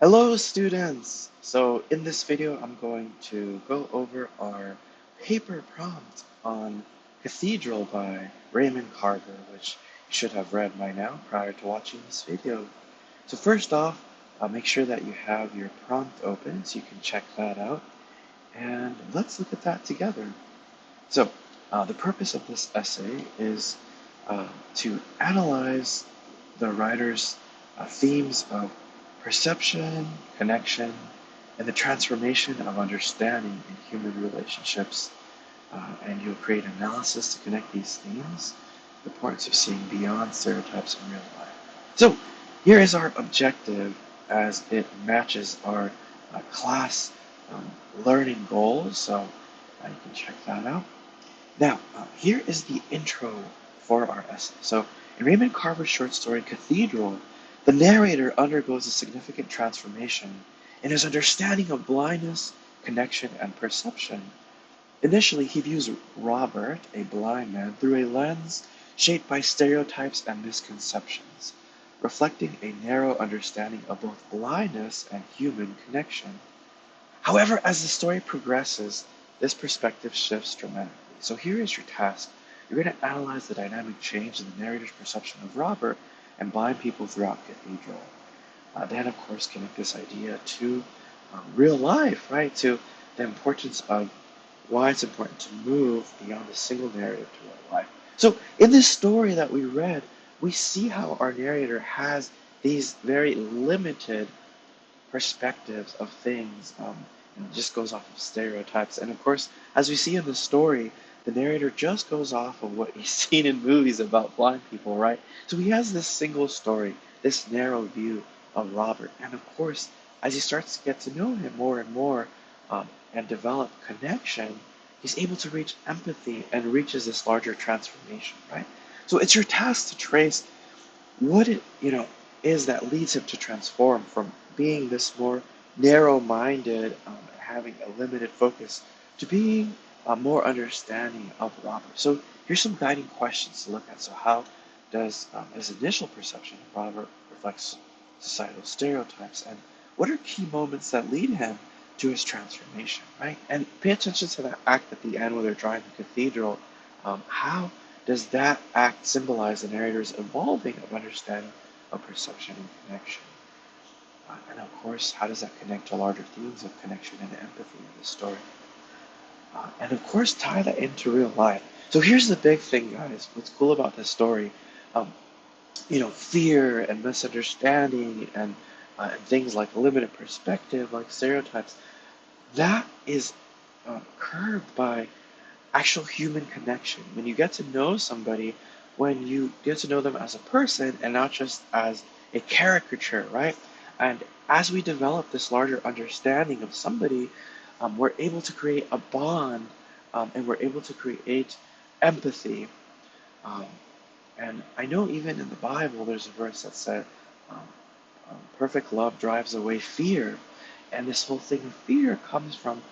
Hello students! So in this video I'm going to go over our paper prompt on Cathedral by Raymond Carver, which you should have read by now prior to watching this video. So first off, make sure that you have your prompt open so you can check that out, and let's look at that together. So the purpose of this essay is to analyze the writer's themes of perception, connection, and the transformation of understanding in human relationships. And you'll create analysis to connect these themes, the importance of seeing beyond stereotypes in real life. So here is our objective as it matches our class um, learning goals. So you can check that out. Now, here is the intro for our essay. So, in Raymond Carver's short story Cathedral, the narrator undergoes a significant transformation in his understanding of blindness, connection, and perception. Initially, he views Robert, a blind man, through a lens shaped by stereotypes and misconceptions, reflecting a narrow understanding of both blindness and human connection. However, as the story progresses, this perspective shifts dramatically. So here is your task. You're going to analyze the dynamic change in the narrator's perception of Robert and blind people throughout Cathedral. Then, of course, connect this idea to real life, right? To the importance of why it's important to move beyond a single narrative to real life. So in this story that we read, we see how our narrator has these very limited perspectives of things, and it just goes off of stereotypes. And of course, as we see in the story, the narrator just goes off of what he's seen in movies about blind people, right? So he has this single story, this narrow view of Robert. And of course, as he starts to get to know him more and more, and develop connection, he's able to reach empathy and reaches this larger transformation, right? So it's your task to trace what it is that leads him to transform from being this more narrow-minded, having a limited focus, to being more understanding of Robert. So here's some guiding questions to look at. So how does his initial perception of Robert reflect societal stereotypes, and what are key moments that lead him to his transformation, right? And pay attention to that act at the end where they're drawing the cathedral. How does that act symbolize the narrator's evolving of understanding of perception and connection? And of course, how does that connect to larger themes of connection and empathy in the story? And of course, tie that into real life. So here's the big thing, guys. What's cool about this story, um, fear and misunderstanding and things like limited perspective, like stereotypes, that is curbed by actual human connection. When you get to know somebody, when you get to know them as a person and not just as a caricature, right? And as we develop this larger understanding of somebody, we're able to create a bond, and we're able to create empathy. Um, and I know even in the Bible, there's a verse that said, um, perfect love drives away fear. And this whole thing of fear comes from,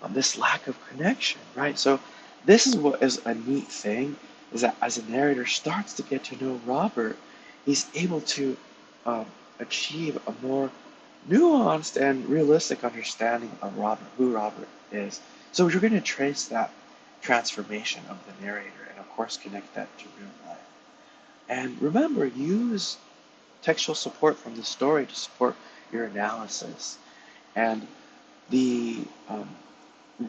this lack of connection, right? So this is what is a neat thing, is that as a narrator starts to get to know Robert, he's able to achieve a more nuanced and realistic understanding of Robert, who Robert is. So you're going to trace that transformation of the narrator and, of course, connect that to real life. And remember, use textual support from the story to support your analysis. And the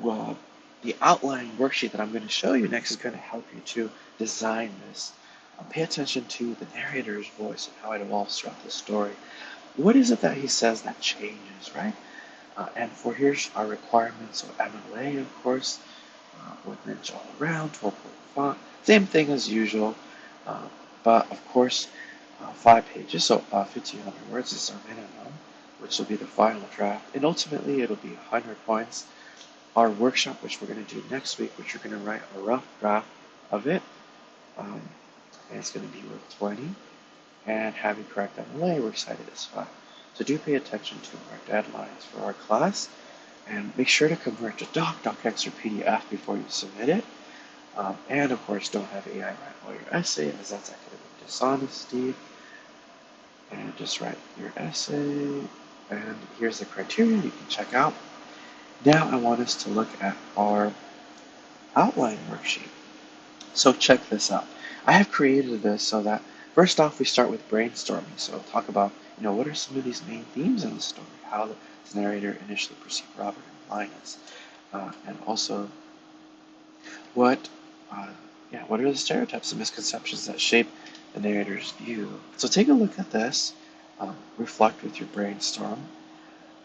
well, the outline worksheet that I'm going to show you next is going to help you to design this. Pay attention to the narrator's voice and how it evolves throughout the story. What is it that he says that changes, right? And for here's our requirements. So MLA, of course, with niche all around, 12-point font, same thing as usual. Uh, but of course, 5 pages, so 1,500 words is our minimum, which will be the final draft. And ultimately, it'll be 100 points. Our workshop, which we're going to do next week, which you're going to write a rough draft of it, um, and it's going to be worth 20. And having correct MLA, we're cited as 5. So do pay attention to our deadlines for our class, and make sure to convert to docx, or PDF before you submit it. And of course, don't have AI write all your essay, as that's academic dishonesty. And just write your essay. and here's the criteria you can check out. Now I want us to look at our outline worksheet. So check this out. I have created this so that first off we start with brainstorming. So talk about, what are some of these main themes in the story? How the narrator initially perceived Robert and Linus, and also what, uh, what are the stereotypes and misconceptions that shape the narrator's view? So take a look at this, reflect with your brainstorm,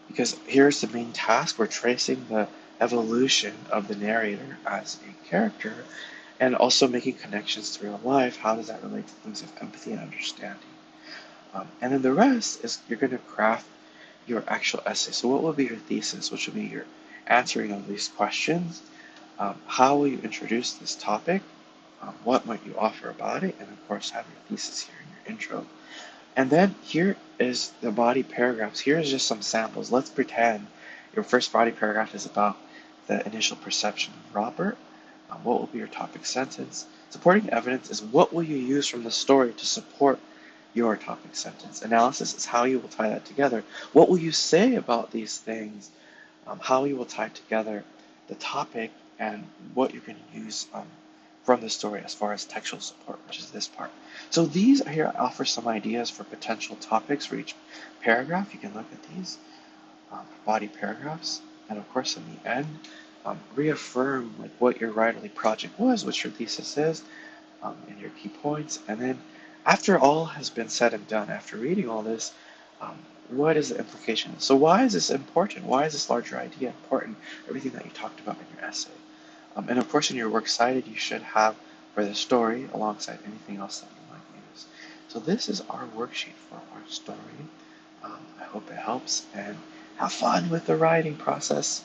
because here's the main task. We're tracing the evolution of the narrator as a character and also making connections to real life. How does that relate to things of empathy and understanding? And then the rest is you're going to craft your actual essay. So what will be your thesis, which will be your answering of these questions? How will you introduce this topic? What might you offer about it? And of course, have your thesis here in your intro. And then here is the body paragraphs. Here's just some samples. Let's pretend your first body paragraph is about the initial perception of Robert. What will be your topic sentence? Supporting evidence is what will you use from the story to support your topic sentence. Analysis is how you will tie that together. What will you say about these things? How you will tie together the topic and what you're going to use from the story as far as textual support, which is this part. So these here offer some ideas for potential topics for each paragraph. You can look at these body paragraphs, and of course in the end, reaffirm like what your writerly project was, what your thesis is, and your key points. And then after all has been said and done, after reading all this, um, what is the implication? So why is this important? Why is this larger idea important? Everything that you talked about in your essay. And of course, in your works cited, you should have for the story alongside anything else that you might use. So this is our worksheet for our story. I hope it helps, and have fun with the writing process.